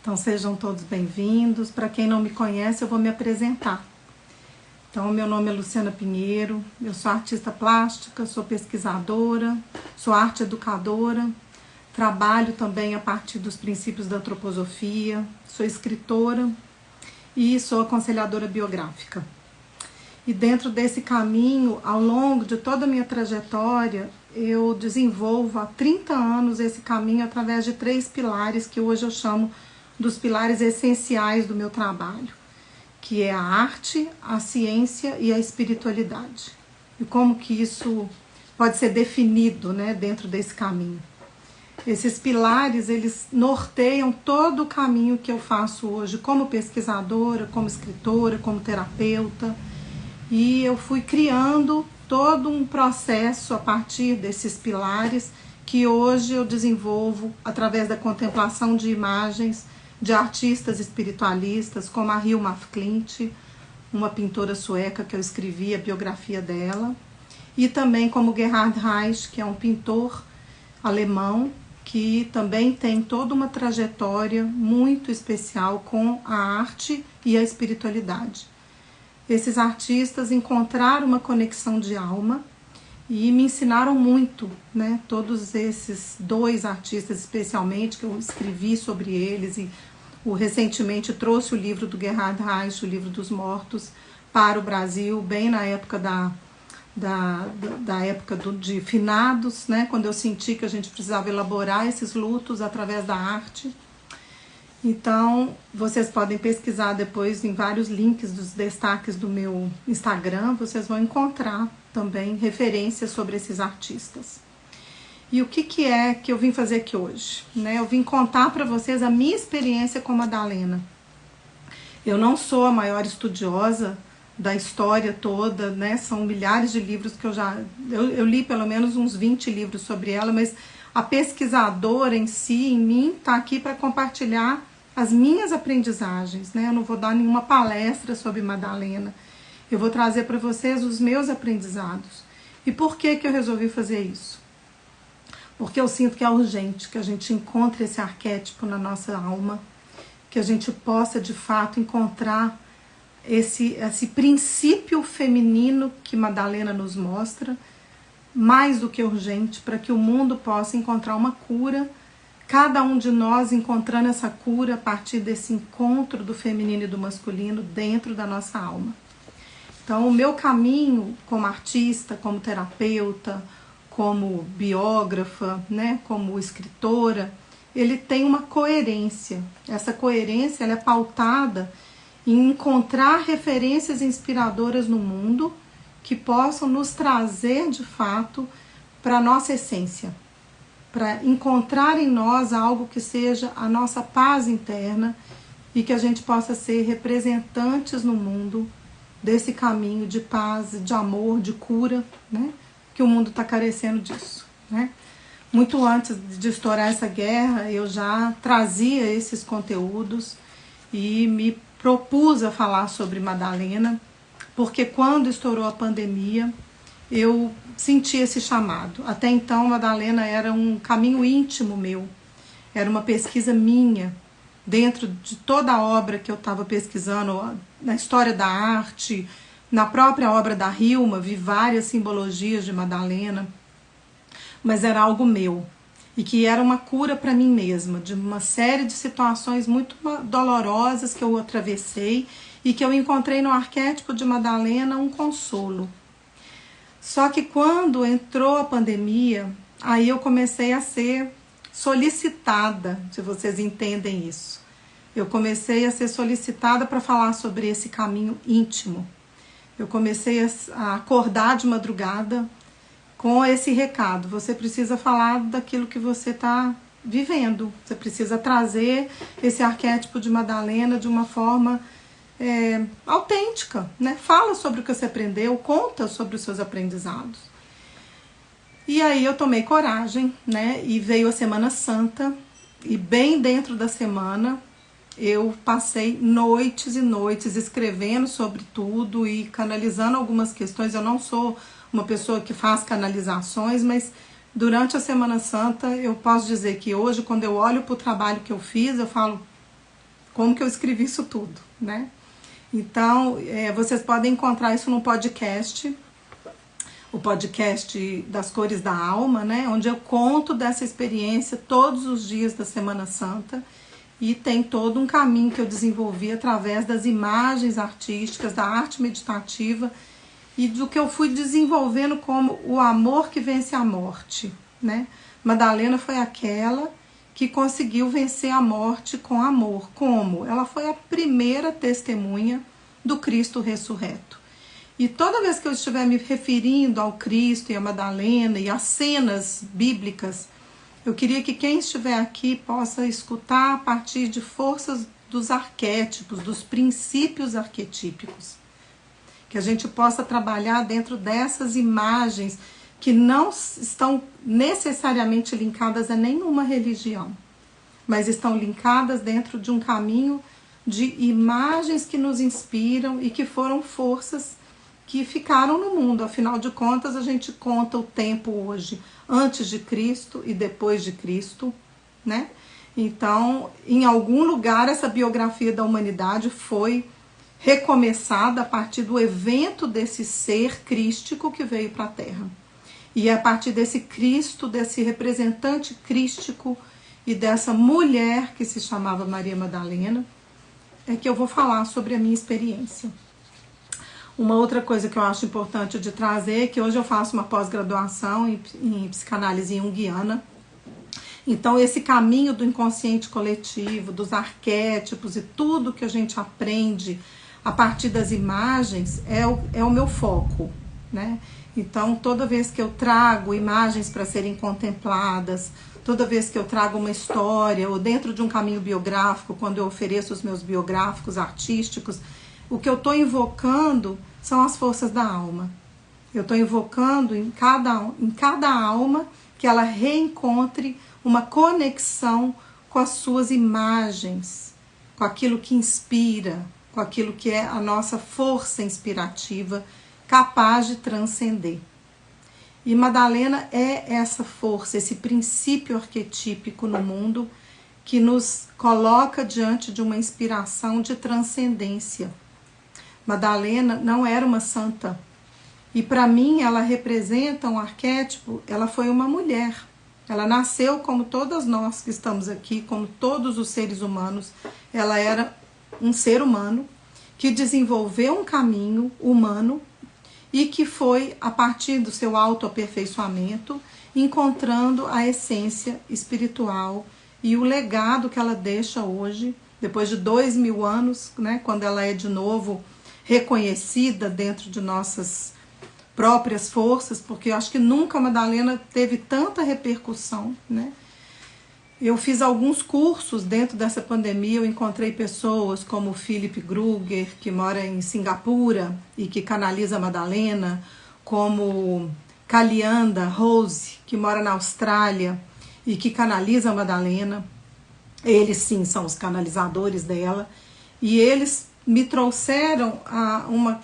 Então sejam todos bem-vindos. Para quem não me conhece, eu vou me apresentar. Então, meu nome é Luciana Pinheiro, eu sou artista plástica, sou pesquisadora, sou arte educadora, trabalho também a partir dos princípios da antroposofia, sou escritora e sou aconselhadora biográfica. E dentro desse caminho, ao longo de toda a minha trajetória, eu desenvolvo há 30 anos esse caminho através de 3 pilares que hoje eu chamo dos pilares essenciais do meu trabalho, que é a arte, a ciência e a espiritualidade. E como que isso pode ser definido, né, dentro desse caminho. Esses pilares, eles norteiam todo o caminho que eu faço hoje como pesquisadora, como escritora, como terapeuta. E eu fui criando todo um processo a partir desses pilares que hoje eu desenvolvo através da contemplação de imagens de artistas espiritualistas, como a Hilma af Klint, uma pintora sueca que eu escrevi a biografia dela, e também como Gerhard Reisch, que é um pintor alemão, que também tem toda uma trajetória muito especial com a arte e a espiritualidade. Esses artistas encontraram uma conexão de alma e me ensinaram muito, né? Todos esses 2 artistas, especialmente, que eu escrevi sobre eles e recentemente trouxe o livro do Gerhard Reisch, o livro dos mortos, para o Brasil, bem na época de finados, né? Quando eu senti que a gente precisava elaborar esses lutos através da arte. Então, vocês podem pesquisar depois em vários links dos destaques do meu Instagram, vocês vão encontrar também referências sobre esses artistas. E o que é que eu vim fazer aqui hoje? Né? Eu vim contar para vocês a minha experiência com Madalena. Eu não sou a maior estudiosa da história toda, né? São milhares de livros que eu li pelo menos uns 20 livros sobre ela, mas a pesquisadora em si, em mim, está aqui para compartilhar as minhas aprendizagens, né? Eu não vou dar nenhuma palestra sobre Madalena, eu vou trazer para vocês os meus aprendizados. E por que eu resolvi fazer isso? Porque eu sinto que é urgente que a gente encontre esse arquétipo na nossa alma, que a gente possa de fato encontrar esse princípio feminino que Madalena nos mostra, mais do que urgente, para que o mundo possa encontrar uma cura, cada um de nós encontrando essa cura a partir desse encontro do feminino e do masculino dentro da nossa alma. Então, o meu caminho como artista, como terapeuta, como biógrafa, né, como escritora, ele tem uma coerência. Essa coerência ela é pautada em encontrar referências inspiradoras no mundo que possam nos trazer, de fato, para a nossa essência, para encontrar em nós algo que seja a nossa paz interna e que a gente possa ser representantes no mundo desse caminho de paz, de amor, de cura, né? Que o mundo está carecendo disso, né? Muito antes de estourar essa guerra, eu já trazia esses conteúdos e me propus a falar sobre Madalena, porque quando estourou a pandemia, eu senti esse chamado. Até então, Madalena era um caminho íntimo meu, era uma pesquisa minha, dentro de toda a obra que eu estava pesquisando, na história da arte, na própria obra da Hilma, vi várias simbologias de Madalena, mas era algo meu, e que era uma cura para mim mesma, de uma série de situações muito dolorosas que eu atravessei, e que eu encontrei no arquétipo de Madalena um consolo. Só que quando entrou a pandemia, aí eu comecei a ser solicitada, se vocês entendem isso. Eu comecei a ser solicitada para falar sobre esse caminho íntimo. Eu comecei a acordar de madrugada com esse recado. Você precisa falar daquilo que você está vivendo. Você precisa trazer esse arquétipo de Madalena de uma forma autêntica, né? Fala sobre o que você aprendeu, conta sobre os seus aprendizados. E aí eu tomei coragem, né? E veio a Semana Santa, e bem dentro da semana eu passei noites e noites escrevendo sobre tudo e canalizando algumas questões. Eu não sou uma pessoa que faz canalizações, mas durante a Semana Santa eu posso dizer que hoje, quando eu olho para o trabalho que eu fiz, eu falo, como que eu escrevi isso tudo, né? Então, vocês podem encontrar isso no podcast, o podcast das Cores da Alma, né? Onde eu conto dessa experiência todos os dias da Semana Santa, e tem todo um caminho que eu desenvolvi através das imagens artísticas, da arte meditativa e do que eu fui desenvolvendo como o amor que vence a morte, né? Madalena foi aquela que conseguiu vencer a morte com amor. Como? Ela foi a primeira testemunha do Cristo ressurreto. E toda vez que eu estiver me referindo ao Cristo e a Madalena e às cenas bíblicas, eu queria que quem estiver aqui possa escutar a partir de forças dos arquétipos, dos princípios arquetípicos. Que a gente possa trabalhar dentro dessas imagens que não estão necessariamente linkadas a nenhuma religião, mas estão linkadas dentro de um caminho de imagens que nos inspiram e que foram forças que ficaram no mundo. Afinal de contas, a gente conta o tempo hoje antes de Cristo e depois de Cristo, né? Então, em algum lugar, essa biografia da humanidade foi recomeçada a partir do evento desse ser crístico que veio para a Terra. E é a partir desse Cristo, desse representante crístico e dessa mulher que se chamava Maria Madalena, é que eu vou falar sobre a minha experiência. Uma outra coisa que eu acho importante de trazer é que hoje eu faço uma pós-graduação em psicanálise junguiana. Então, esse caminho do inconsciente coletivo, dos arquétipos e tudo que a gente aprende a partir das imagens é o meu foco, né? Então, toda vez que eu trago imagens para serem contempladas, toda vez que eu trago uma história, ou dentro de um caminho biográfico, quando eu ofereço os meus biográficos artísticos, o que eu estou invocando são as forças da alma. Eu estou invocando em cada alma que ela reencontre uma conexão com as suas imagens, com aquilo que inspira, com aquilo que é a nossa força inspirativa, capaz de transcender. E Madalena é essa força, esse princípio arquetípico no mundo que nos coloca diante de uma inspiração de transcendência. Madalena não era uma santa. E para mim ela representa um arquétipo, ela foi uma mulher. Ela nasceu como todas nós que estamos aqui, como todos os seres humanos. Ela era um ser humano que desenvolveu um caminho humano e que foi, a partir do seu autoaperfeiçoamento, encontrando a essência espiritual e o legado que ela deixa hoje, depois de 2000 anos, né, quando ela é de novo reconhecida dentro de nossas próprias forças, porque eu acho que nunca a Madalena teve tanta repercussão, né? Eu fiz alguns cursos dentro dessa pandemia, eu encontrei pessoas como o Philip Gruger, que mora em Singapura e que canaliza a Madalena, como Kalianda Rose, que mora na Austrália e que canaliza a Madalena. Eles sim são os canalizadores dela, e eles me trouxeram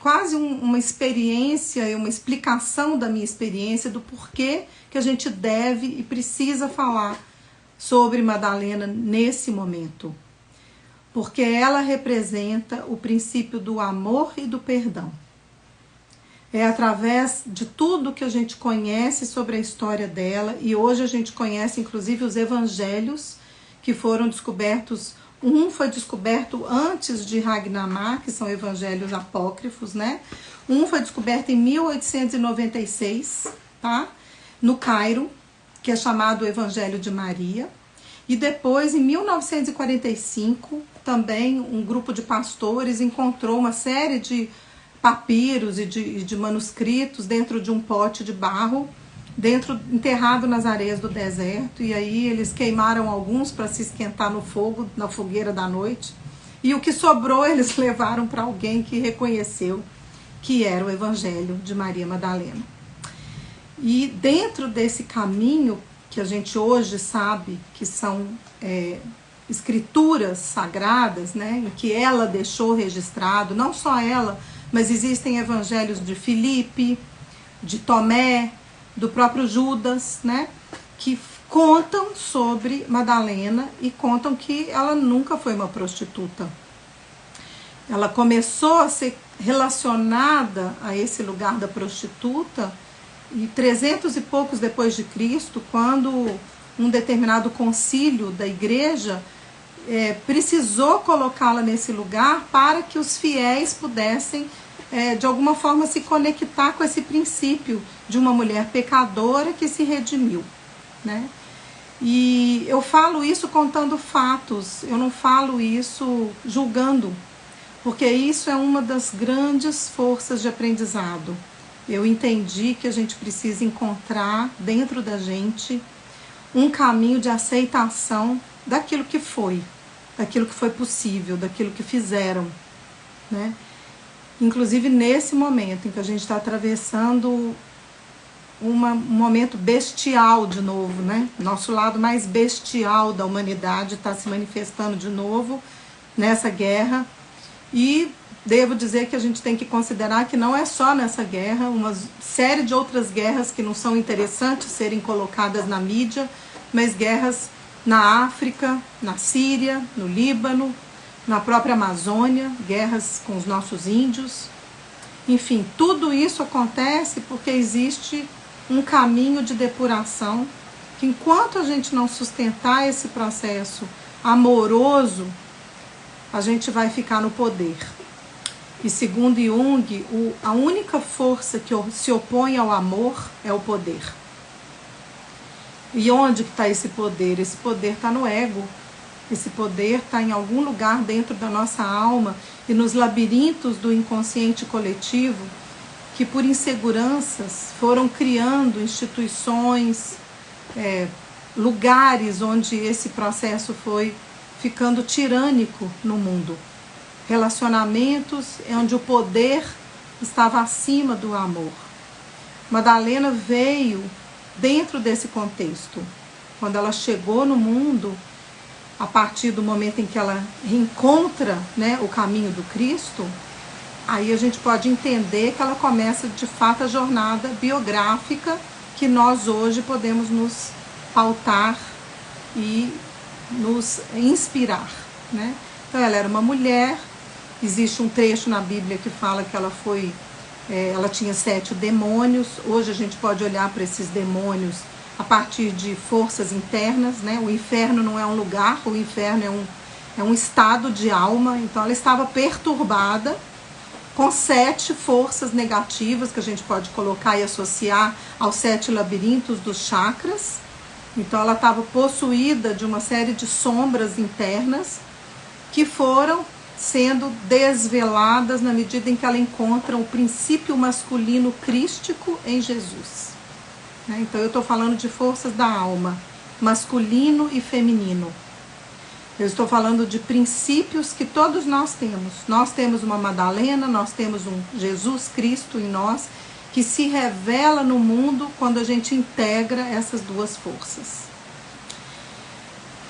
quase uma experiência e uma explicação da minha experiência, do porquê que a gente deve e precisa falar sobre Madalena nesse momento. Porque ela representa o princípio do amor e do perdão. É através de tudo que a gente conhece sobre a história dela, e hoje a gente conhece inclusive os evangelhos que foram descobertos. Um foi descoberto antes de Ragnamar, que são evangelhos apócrifos, né? Um foi descoberto em 1896, tá? No Cairo, que é chamado o Evangelho de Maria. E depois, em 1945, também um grupo de pastores encontrou uma série de papiros e de manuscritos dentro de um pote de barro, enterrado nas areias do deserto, e aí eles queimaram alguns para se esquentar no fogo, na fogueira da noite, e o que sobrou eles levaram para alguém que reconheceu que era o Evangelho de Maria Madalena. E dentro desse caminho que a gente hoje sabe que são escrituras sagradas, né, em que ela deixou registrado, não só ela, mas existem evangelhos de Filipe, de Tomé, do próprio Judas, né, que contam sobre Madalena e contam que ela nunca foi uma prostituta. Ela começou a ser relacionada a esse lugar da prostituta e 300 e poucos depois de Cristo, quando um determinado concílio da igreja precisou colocá-la nesse lugar para que os fiéis pudessem de alguma forma se conectar com esse princípio de uma mulher pecadora que se redimiu, né? E eu falo isso contando fatos, eu não falo isso julgando, porque isso é uma das grandes forças de aprendizado. Eu entendi que a gente precisa encontrar dentro da gente um caminho de aceitação daquilo que foi possível, daquilo que fizeram, né? Inclusive nesse momento em que a gente está atravessando um momento bestial de novo, né? Nosso lado mais bestial da humanidade está se manifestando de novo nessa guerra. E devo dizer que a gente tem que considerar que não é só nessa guerra, uma série de outras guerras que não são interessantes serem colocadas na mídia, mas guerras na África, na Síria, no Líbano, na própria Amazônia, guerras com os nossos índios. Enfim, tudo isso acontece porque existe um caminho de depuração que, enquanto a gente não sustentar esse processo amoroso, a gente vai ficar no poder. E segundo Jung, a única força que se opõe ao amor é o poder. E onde que está esse poder? Esse poder está no ego. Esse poder está em algum lugar dentro da nossa alma e nos labirintos do inconsciente coletivo, que por inseguranças foram criando instituições, lugares onde esse processo foi ficando tirânico no mundo. Relacionamentos onde o poder estava acima do amor. Madalena veio dentro desse contexto. Quando ela chegou no mundo, a partir do momento em que ela reencontra, né, o caminho do Cristo, aí a gente pode entender que ela começa de fato a jornada biográfica que nós hoje podemos nos pautar e nos inspirar, né? Então ela era uma mulher, existe um trecho na Bíblia que fala que ela tinha 7 demônios. Hoje a gente pode olhar para esses demônios a partir de forças internas, né? O inferno não é um lugar, o inferno é um estado de alma. Então ela estava perturbada com 7 forças negativas que a gente pode colocar e associar aos 7 labirintos dos chakras. Então ela estava possuída de uma série de sombras internas que foram sendo desveladas na medida em que ela encontra o princípio masculino crístico em Jesus. Então eu estou falando de forças da alma, masculino e feminino. Eu estou falando de princípios que todos nós temos. Nós temos uma Madalena, nós temos um Jesus Cristo em nós, que se revela no mundo quando a gente integra essas duas forças.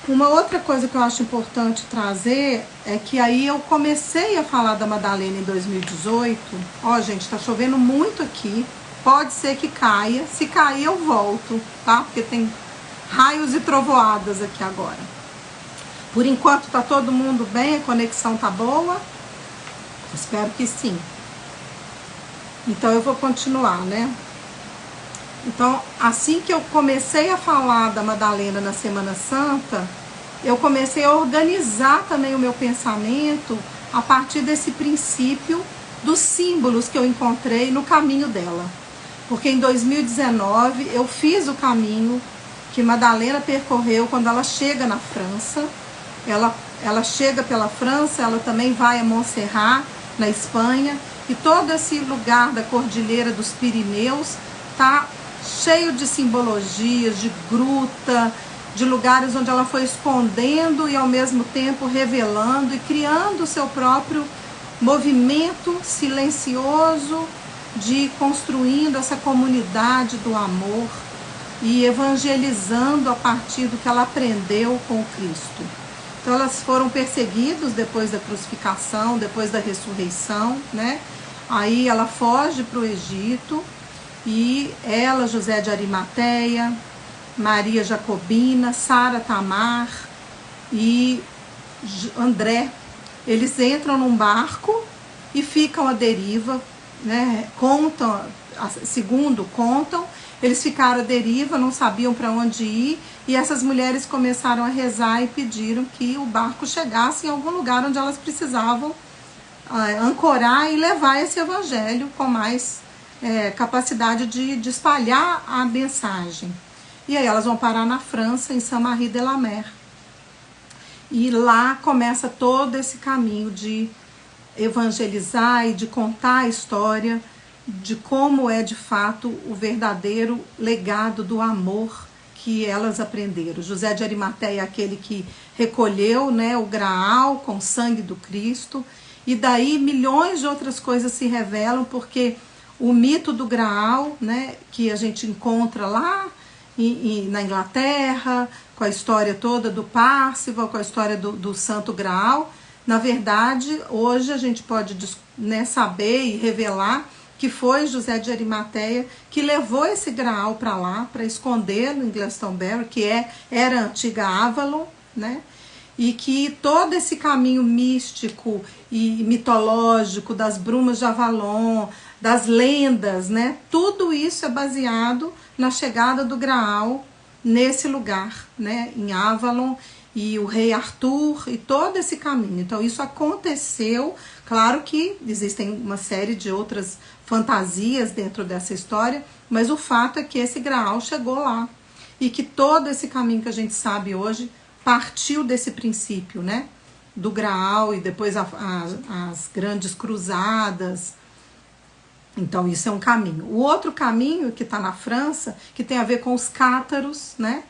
Uma outra coisa que eu acho importante trazer é que aí eu comecei a falar da Madalena em 2018. Ó, gente, tá chovendo muito aqui. Pode ser que caia. Se cair, eu volto, tá? Porque tem raios e trovoadas aqui agora. Por enquanto tá todo mundo bem, a conexão tá boa? Espero que sim. Então eu vou continuar, né? Então, assim que eu comecei a falar da Madalena na Semana Santa, eu comecei a organizar também o meu pensamento a partir desse princípio dos símbolos que eu encontrei no caminho dela. Porque em 2019 eu fiz o caminho que Madalena percorreu quando ela chega na França. Ela chega pela França, ela também vai a Montserrat, na Espanha, e todo esse lugar da Cordilheira dos Pirineus está cheio de simbologias, de gruta, de lugares onde ela foi escondendo e ao mesmo tempo revelando e criando o seu próprio movimento silencioso de construindo essa comunidade do amor e evangelizando a partir do que ela aprendeu com o Cristo. Então elas foram perseguidas depois da crucificação, depois da ressurreição, né? Aí ela foge para o Egito. E ela, José de Arimateia, Maria Jacobina, Sara Tamar e André. Eles entram num barco e ficam à deriva, né? Segundo contam, eles ficaram à deriva, não sabiam para onde ir, e essas mulheres começaram a rezar e pediram que o barco chegasse em algum lugar onde elas precisavam ancorar e levar esse evangelho com mais capacidade de espalhar a mensagem. E aí elas vão parar na França, em Saint-Marie-de-la-Mer. E lá começa todo esse caminho de evangelizar e de contar a história de como é de fato o verdadeiro legado do amor que elas aprenderam. José de Arimateia é aquele que recolheu, né, o graal com o sangue do Cristo, e daí milhões de outras coisas se revelam, porque o mito do graal, né, que a gente encontra lá na Inglaterra, com a história toda do Parzival, com a história do Santo Graal, na verdade, hoje a gente pode, né, saber e revelar que foi José de Arimateia que levou esse graal para lá, para escondê-lo em Glastonbury, que era a antiga Avalon, né? E que todo esse caminho místico e mitológico das brumas de Avalon, das lendas, né? Tudo isso é baseado na chegada do graal nesse lugar, né? Em Avalon, e o rei Arthur e todo esse caminho. Então isso aconteceu. Claro que existem uma série de outras fantasias dentro dessa história, mas o fato é que esse graal chegou lá e que todo esse caminho que a gente sabe hoje partiu desse princípio, né? Do graal, e depois as grandes cruzadas. Então isso é um caminho. O outro caminho que está na França, que tem a ver com os cátaros, né?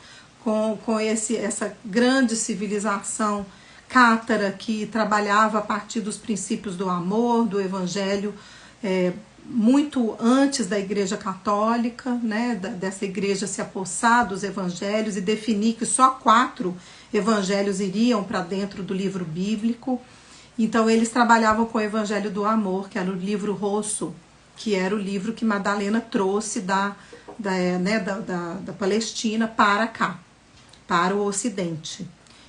Com essa grande civilização cátara que trabalhava a partir dos princípios do amor, do evangelho, muito antes da Igreja Católica, né, dessa igreja se apossar dos evangelhos e definir que só 4 evangelhos iriam para dentro do livro bíblico. Então eles trabalhavam com o evangelho do amor, que era o livro rosso, que era o livro que Madalena trouxe da Palestina para cá, para o Ocidente.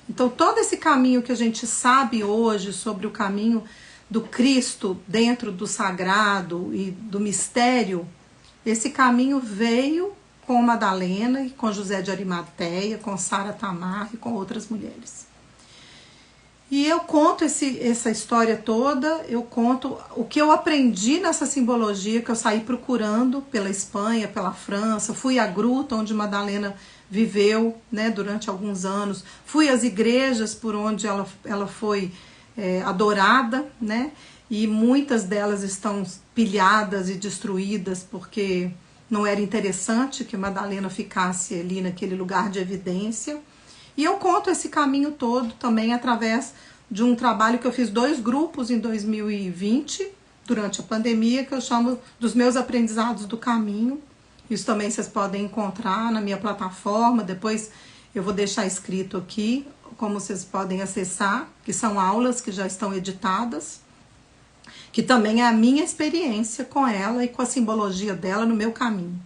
Então todo esse caminho que a gente sabe hoje sobre o caminho do Cristo dentro do sagrado e do mistério, esse caminho veio com Madalena e com José de Arimateia, com Sara Tamar e com outras mulheres. E eu conto essa história toda, eu conto o que eu aprendi nessa simbologia, que eu saí procurando pela Espanha, pela França, fui à gruta onde Madalena viveu, né, durante alguns anos, fui às igrejas por onde ela foi adorada, né, e muitas delas estão pilhadas e destruídas porque não era interessante que Madalena ficasse ali naquele lugar de evidência. E eu conto esse caminho todo também através de um trabalho que eu fiz 2 grupos em 2020, durante a pandemia, que eu chamo dos meus aprendizados do caminho. Isso também vocês podem encontrar na minha plataforma, depois eu vou deixar escrito aqui como vocês podem acessar, que são aulas que já estão editadas, que também é a minha experiência com ela e com a simbologia dela no meu caminho.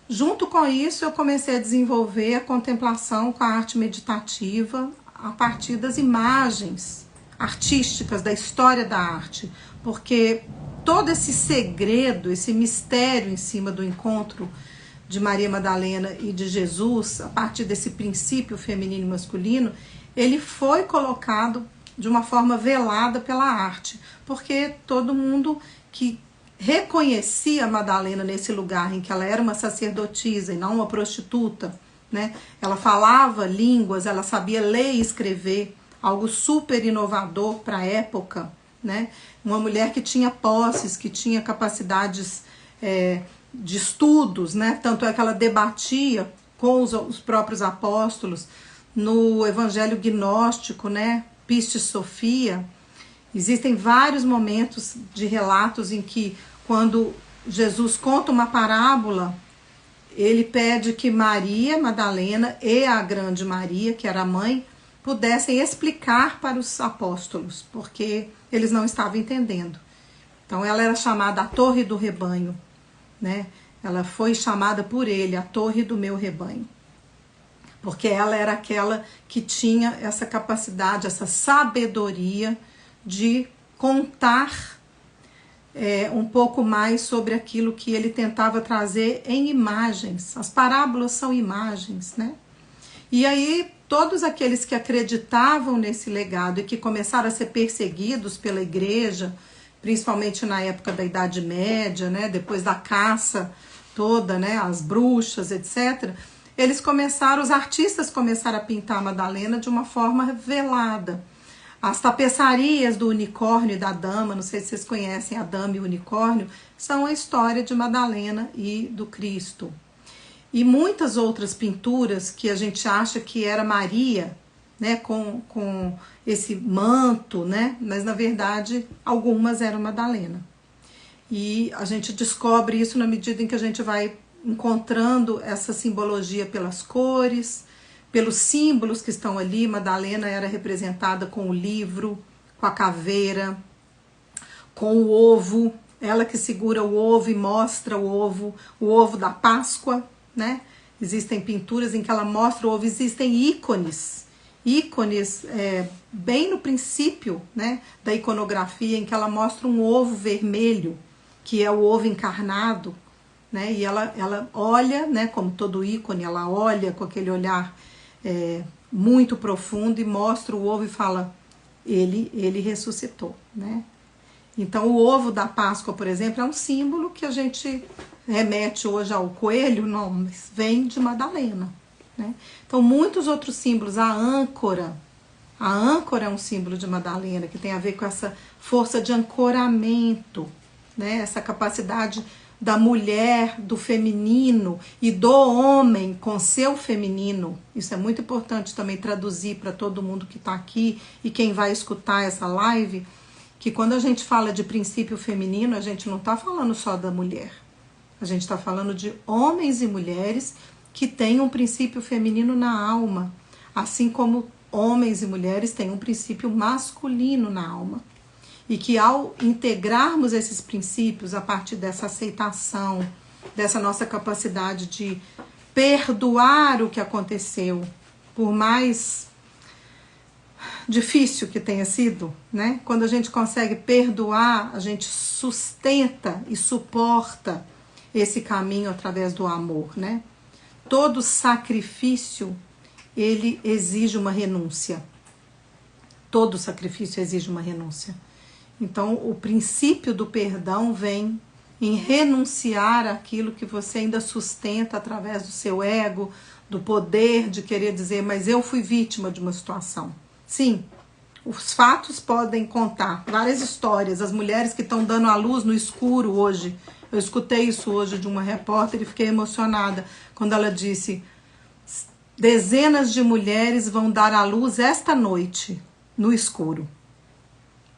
Junto com isso, eu comecei a desenvolver a contemplação com a arte meditativa a partir das imagens artísticas, da história da arte, porque todo esse segredo, esse mistério em cima do encontro de Maria Madalena e de Jesus, a partir desse princípio feminino e masculino, ele foi colocado de uma forma velada pela arte, porque todo mundo que reconhecia Madalena nesse lugar em que ela era uma sacerdotisa e não uma prostituta, né? Ela falava línguas, ela sabia ler e escrever, algo super inovador para a época, né? Uma mulher que tinha posses, que tinha capacidades de estudos, né? Tanto é que ela debatia com os próprios apóstolos no evangelho gnóstico, né? Pistis Sophia. Existem vários momentos de relatos em que, quando Jesus conta uma parábola, ele pede que Maria Madalena e a grande Maria, que era a mãe, pudessem explicar para os apóstolos, porque eles não estavam entendendo. Então ela era chamada a Torre do Rebanho, né? Ela foi chamada por ele a torre do meu rebanho, porque ela era aquela que tinha essa capacidade, essa sabedoria de contar um pouco mais sobre aquilo que ele tentava trazer em imagens. As parábolas são imagens, né? E aí todos aqueles que acreditavam nesse legado e que começaram a ser perseguidos pela igreja, principalmente na época da Idade Média, né, depois da caça toda, né, as bruxas, etc., os artistas começaram a pintar a Madalena de uma forma velada. As tapeçarias do unicórnio e da dama, não sei se vocês conhecem a dama e o unicórnio, são a história de Madalena e do Cristo. E muitas outras pinturas que a gente acha que era Maria, né, com esse manto, né, mas na verdade algumas eram Madalena. E a gente descobre isso na medida em que a gente vai encontrando essa simbologia pelas cores, pelos símbolos que estão ali. Madalena era representada com o livro, com a caveira, com o ovo, ela que segura o ovo e mostra o ovo da Páscoa, né? Existem pinturas em que ela mostra o ovo, existem ícones bem no princípio, né, da iconografia, em que ela mostra um ovo vermelho, que é o ovo encarnado, né, e ela olha, né, como todo ícone, ela olha com aquele olhar muito profundo e mostra o ovo e fala, ele ressuscitou, né? Então o ovo da Páscoa, por exemplo, é um símbolo que a gente remete hoje ao coelho, não, mas vem de Madalena, né? Então muitos outros símbolos, a âncora é um símbolo de Madalena, que tem a ver com essa força de ancoramento, né? Essa capacidade da mulher, do feminino e do homem com seu feminino. Isso é muito importante também traduzir para todo mundo que está aqui e quem vai escutar essa live, que quando a gente fala de princípio feminino, a gente não está falando só da mulher. A gente está falando de homens e mulheres que têm um princípio feminino na alma, assim como homens e mulheres têm um princípio masculino na alma. E que ao integrarmos esses princípios a partir dessa aceitação, dessa nossa capacidade de perdoar o que aconteceu, por mais difícil que tenha sido, né? Quando a gente consegue perdoar, a gente sustenta e suporta esse caminho através do amor, né? Todo sacrifício, ele exige uma renúncia. Todo sacrifício exige uma renúncia. Então, o princípio do perdão vem em renunciar àquilo que você ainda sustenta através do seu ego, do poder de querer dizer, mas eu fui vítima de uma situação. Sim, os fatos podem contar várias histórias. As mulheres que estão dando à luz no escuro hoje, eu escutei isso hoje de uma repórter e fiquei emocionada quando ela disse: dezenas de mulheres vão dar à luz esta noite no escuro.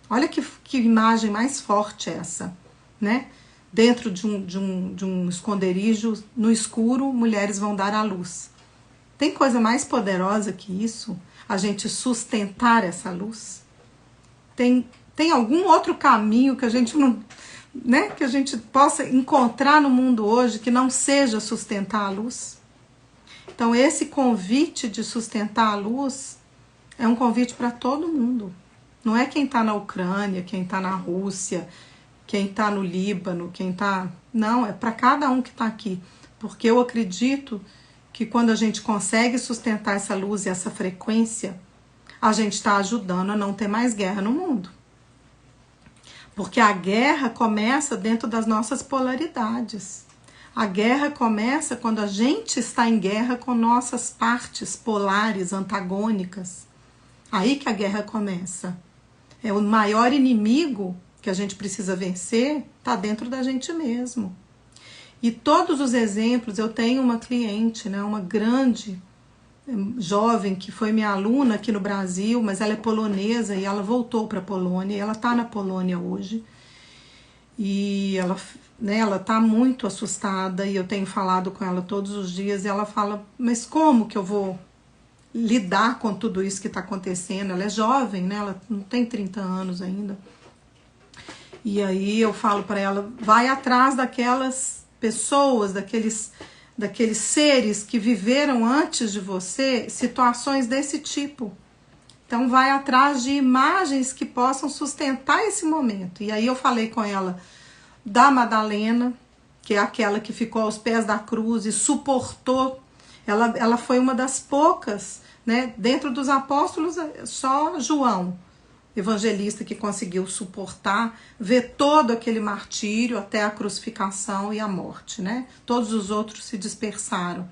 Olha que imagem mais forte essa, né? Dentro de um esconderijo, no escuro, mulheres vão dar à luz. Tem coisa mais poderosa que isso? A gente sustentar essa luz? Tem algum outro caminho que a gente não, né? Que a gente possa encontrar no mundo hoje que não seja sustentar a luz? Então esse convite de sustentar a luz é um convite para todo mundo. Não é quem está na Ucrânia, quem está na Rússia, quem está no Líbano, quem está... Não, é para cada um que está aqui. Porque eu acredito que quando a gente consegue sustentar essa luz e essa frequência, a gente está ajudando a não ter mais guerra no mundo. Porque a guerra começa dentro das nossas polaridades. A guerra começa quando a gente está em guerra com nossas partes polares, antagônicas. Aí que a guerra começa. O maior inimigo que a gente precisa vencer está dentro da gente mesmo. E todos os exemplos, eu tenho uma cliente, né, uma grande jovem que foi minha aluna aqui no Brasil, mas ela é polonesa e ela voltou para a Polônia, e ela está na Polônia hoje. E ela está muito assustada e eu tenho falado com ela todos os dias e ela fala, mas como que eu vou lidar com tudo isso que está acontecendo? Ela é jovem, né? Ela não tem 30 anos ainda. E aí eu falo para ela, vai atrás daquelas pessoas, daqueles seres que viveram antes de você situações desse tipo. Então vai atrás de imagens que possam sustentar esse momento. E aí eu falei com ela da Madalena, que é aquela que ficou aos pés da cruz e suportou. Ela foi uma das poucas, né? Dentro dos apóstolos, só João, evangelista, que conseguiu suportar, ver todo aquele martírio até a crucificação e a morte, né? Todos os outros se dispersaram.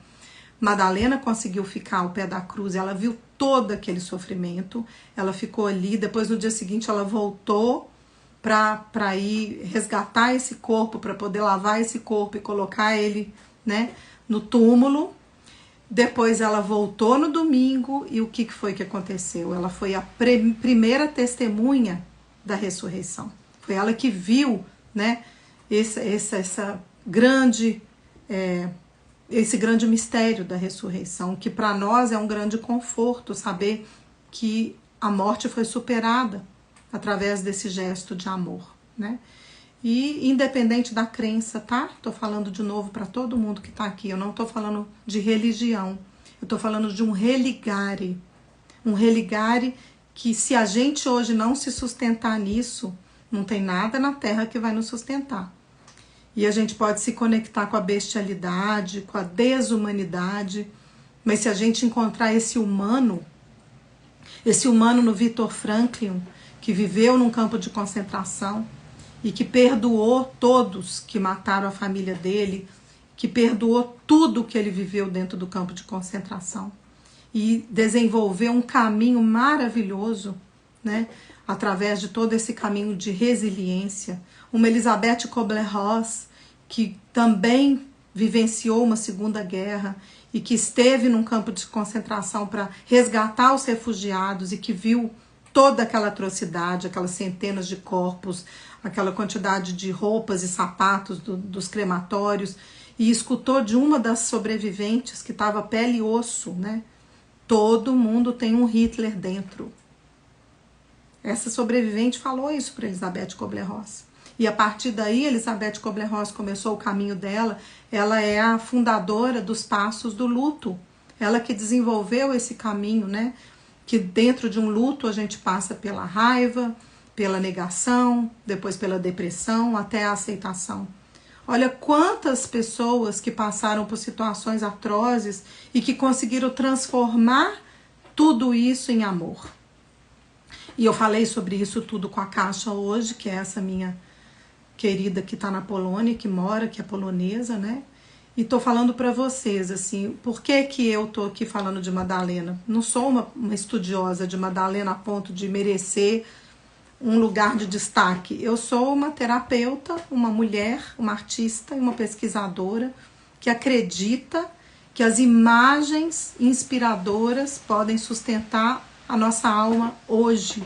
Madalena conseguiu ficar ao pé da cruz, ela viu todo aquele sofrimento, ela ficou ali, depois no dia seguinte ela voltou para ir resgatar esse corpo, para poder lavar esse corpo e colocar ele, né, no túmulo. Depois ela voltou no domingo e o que foi que aconteceu? Ela foi a primeira testemunha da ressurreição. Foi ela que viu, né, esse grande mistério da ressurreição, que para nós é um grande conforto saber que a morte foi superada através desse gesto de amor, né? E independente da crença, tá? Tô falando de novo para todo mundo que tá aqui, eu não tô falando de religião, eu tô falando de um religare que, se a gente hoje não se sustentar nisso, não tem nada na Terra que vai nos sustentar. E a gente pode se conectar com a bestialidade, com a desumanidade, mas se a gente encontrar esse humano no Viktor Frankl, que viveu num campo de concentração e que perdoou todos que mataram a família dele, que perdoou tudo que ele viveu dentro do campo de concentração e desenvolveu um caminho maravilhoso, né, através de todo esse caminho de resiliência. Uma Elisabeth Kubler-Ross, que também vivenciou uma Segunda Guerra e que esteve num campo de concentração para resgatar os refugiados e que viu toda aquela atrocidade, aquelas centenas de corpos, aquela quantidade de roupas e sapatos dos crematórios, e escutou de uma das sobreviventes que estava pele e osso, né? Todo mundo tem um Hitler dentro. Essa sobrevivente falou isso para Elisabeth Kubler-Ross. E a partir daí, Elisabeth Kubler-Ross começou o caminho dela. Ela é a fundadora dos Passos do Luto. Ela que desenvolveu esse caminho, né? Que dentro de um luto a gente passa pela raiva, pela negação, depois pela depressão, até a aceitação. Olha quantas pessoas que passaram por situações atrozes e que conseguiram transformar tudo isso em amor. E eu falei sobre isso tudo com a Kásia hoje, que é essa minha querida que está na Polônia, que mora, que é polonesa, né? E tô falando para vocês, assim, por que que eu tô aqui falando de Madalena? Não sou uma estudiosa de Madalena a ponto de merecer um lugar de destaque. Eu sou uma terapeuta, uma mulher, uma artista e uma pesquisadora que acredita que as imagens inspiradoras podem sustentar a nossa alma hoje,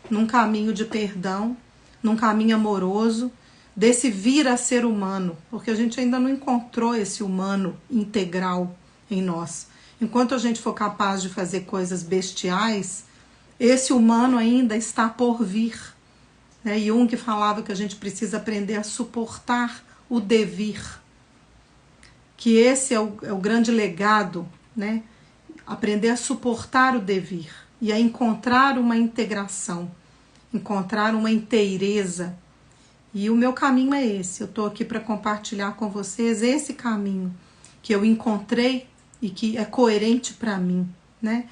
num caminho de perdão, num caminho amoroso, desse vir a ser humano, porque a gente ainda não encontrou esse humano integral em nós. Enquanto a gente for capaz de fazer coisas bestiais, esse humano ainda está por vir. Né? Jung falava que a gente precisa aprender a suportar o devir, que esse é o grande legado, né? Aprender a suportar o devir e a encontrar uma integração, encontrar uma inteireza. E o meu caminho é esse. Eu estou aqui para compartilhar com vocês esse caminho que eu encontrei e que é coerente para mim, né?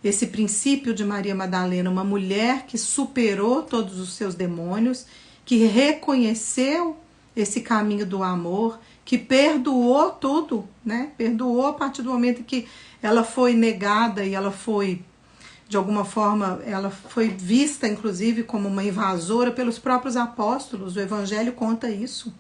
Esse princípio de Maria Madalena, uma mulher que superou todos os seus demônios, que reconheceu esse caminho do amor, que perdoou tudo, né? Perdoou a partir do momento que ela foi negada e ela foi, de alguma forma, ela foi vista, inclusive, como uma invasora pelos próprios apóstolos. O Evangelho conta isso,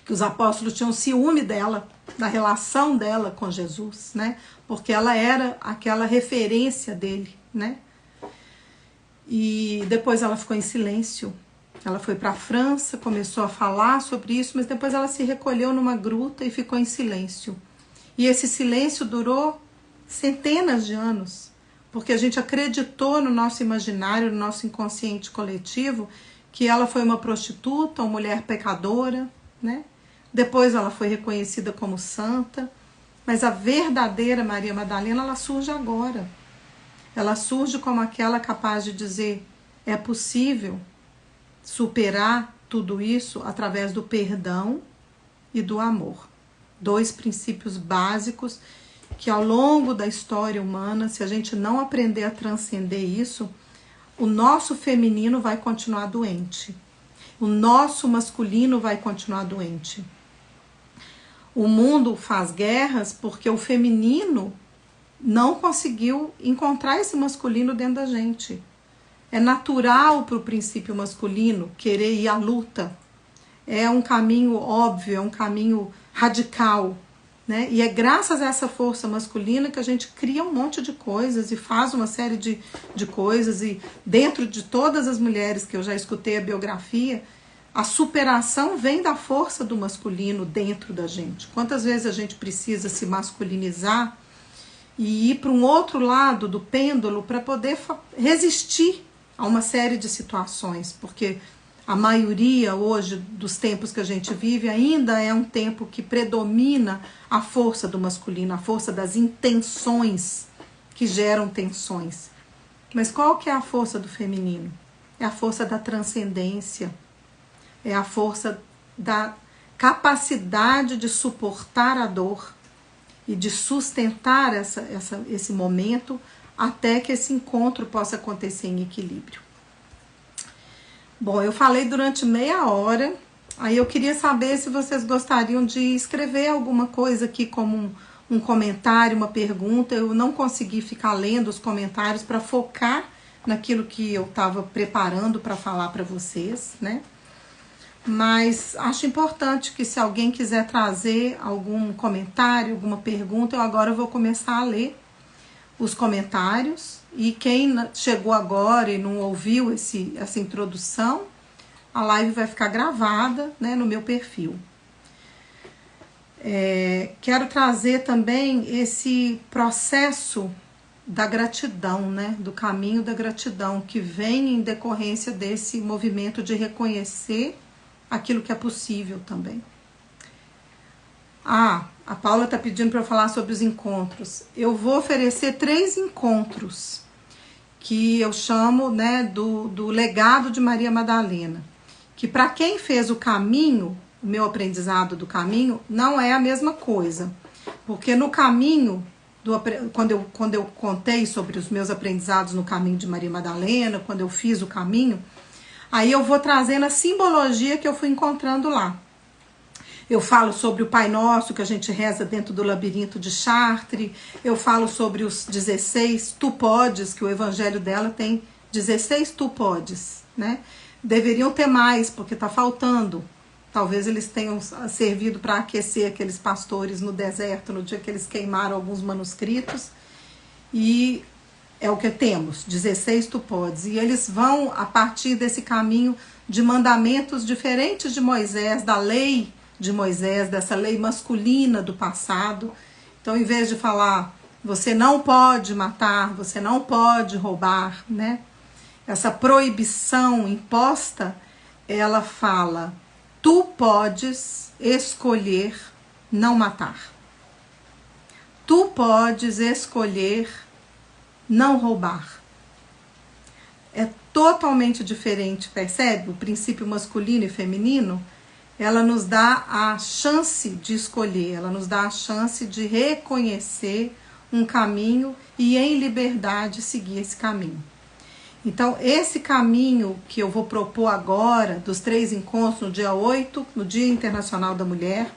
que os apóstolos tinham ciúme dela, da relação dela com Jesus, né? Porque ela era aquela referência dele, né? E depois ela ficou em silêncio. Ela foi para a França, começou a falar sobre isso, mas depois ela se recolheu numa gruta e ficou em silêncio. E esse silêncio durou centenas de anos, porque a gente acreditou no nosso imaginário, no nosso inconsciente coletivo, que ela foi uma prostituta, uma mulher pecadora, né? depois ela foi reconhecida como santa, mas a verdadeira Maria Madalena, ela surge agora. Ela surge como aquela capaz de dizer, é possível superar tudo isso através do perdão e do amor. 2 princípios básicos que ao longo da história humana, se a gente não aprender a transcender isso, o nosso feminino vai continuar doente. O nosso masculino vai continuar doente. O mundo faz guerras porque o feminino não conseguiu encontrar esse masculino dentro da gente. É natural para o princípio masculino querer ir à luta. É um caminho óbvio, é um caminho radical, né? E é graças a essa força masculina que a gente cria um monte de coisas e faz uma série de coisas. E dentro de todas as mulheres que eu já escutei a biografia, a superação vem da força do masculino dentro da gente. Quantas vezes a gente precisa se masculinizar e ir para um outro lado do pêndulo para poder resistir a uma série de situações, porque a maioria hoje dos tempos que a gente vive ainda é um tempo que predomina a força do masculino, a força das intenções que geram tensões. Mas qual que é a força do feminino? É a força da transcendência, é a força da capacidade de suportar a dor e de sustentar esse momento até que esse encontro possa acontecer em equilíbrio. Bom, eu falei durante meia hora, aí eu queria saber se vocês gostariam de escrever alguma coisa aqui como um comentário, uma pergunta. Eu não consegui ficar lendo os comentários para focar naquilo que eu estava preparando para falar para vocês, né? Mas acho importante que se alguém quiser trazer algum comentário, alguma pergunta, eu agora vou começar a ler os comentários. E quem chegou agora e não ouviu essa introdução, a live vai ficar gravada, né, no meu perfil. Quero trazer também esse processo da gratidão, né, do caminho da gratidão, que vem em decorrência desse movimento de reconhecer aquilo que é possível também. A Paula está pedindo para eu falar sobre os encontros. Eu vou oferecer 3 encontros que eu chamo, né, do legado de Maria Madalena, que para quem fez o caminho, o meu aprendizado do caminho, não é a mesma coisa, porque no caminho, quando eu contei sobre os meus aprendizados no caminho de Maria Madalena, quando eu fiz o caminho, aí eu vou trazendo a simbologia que eu fui encontrando lá. Eu falo sobre o Pai Nosso que a gente reza dentro do labirinto de Chartres. Eu falo sobre os 16 tu podes, que o evangelho dela tem 16 tu podes, né? Deveriam ter mais, porque está faltando. Talvez eles tenham servido para aquecer aqueles pastores no deserto, no dia que eles queimaram alguns manuscritos. E é o que temos, 16 tu podes. E eles vão, a partir desse caminho de mandamentos diferentes de Moisés, da lei de Moisés, dessa lei masculina do passado. Então, em vez de falar, você não pode matar, você não pode roubar, né? Essa proibição imposta, ela fala, tu podes escolher não matar. Tu podes escolher não roubar. É totalmente diferente, percebe? O princípio masculino e feminino, ela nos dá a chance de escolher, ela nos dá a chance de reconhecer um caminho e em liberdade seguir esse caminho. Então, esse caminho que eu vou propor agora, dos 3 encontros, no dia 8, no Dia Internacional da Mulher,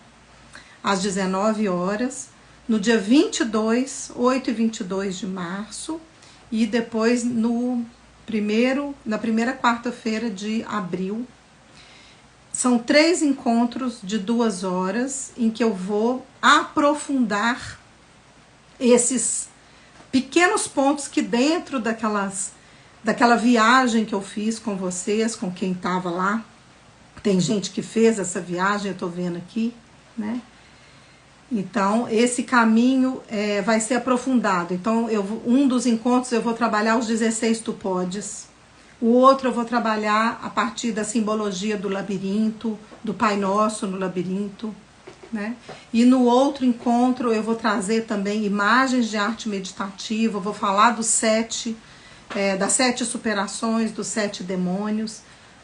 às 19 horas, no dia 22, 8 e 22 de março, e depois na primeira quarta-feira de abril. São 3 encontros de 2 horas em que eu vou aprofundar esses pequenos pontos que dentro daquela viagem que eu fiz com vocês, com quem estava lá, tem gente que fez essa viagem, eu estou vendo aqui, né? Então, esse caminho vai ser aprofundado. Então, um dos encontros eu vou trabalhar os 16 tu podes. O outro eu vou trabalhar a partir da simbologia do labirinto, do Pai Nosso no labirinto. né? E no outro encontro eu vou trazer também imagens de arte meditativa, vou falar das 7 superações, dos 7 demônios.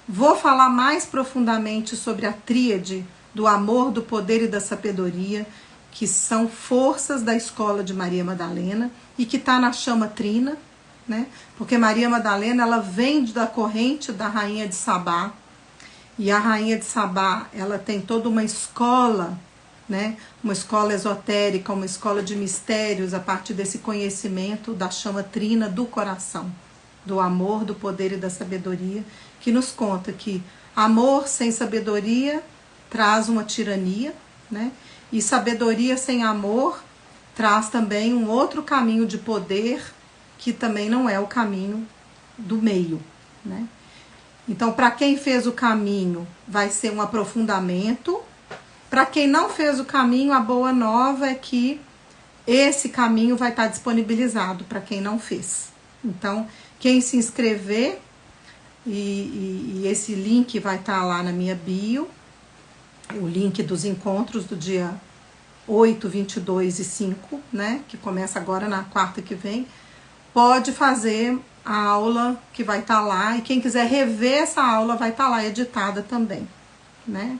Vou falar mais profundamente sobre a tríade do amor, do poder e da sabedoria, que são forças da escola de Maria Madalena e que está na chama trina, né? Porque Maria Madalena, ela vem da corrente da rainha de Sabá, e a rainha de Sabá, ela tem toda uma escola, né? Uma escola esotérica, uma escola de mistérios a partir desse conhecimento da chama trina do coração, do amor, do poder e da sabedoria, que nos conta que amor sem sabedoria traz uma tirania, né? E sabedoria sem amor traz também um outro caminho de poder, que também não é o caminho do meio, né? Então, para quem fez o caminho, vai ser um aprofundamento. Para quem não fez o caminho, a boa nova é que esse caminho vai estar disponibilizado para quem não fez. Então, quem se inscrever, e esse link vai estar lá na minha bio, o link dos encontros do dia 8, 22 e 5, né, que começa agora na quarta que vem, pode fazer a aula que vai estar lá, e quem quiser rever essa aula vai estar lá editada também, né?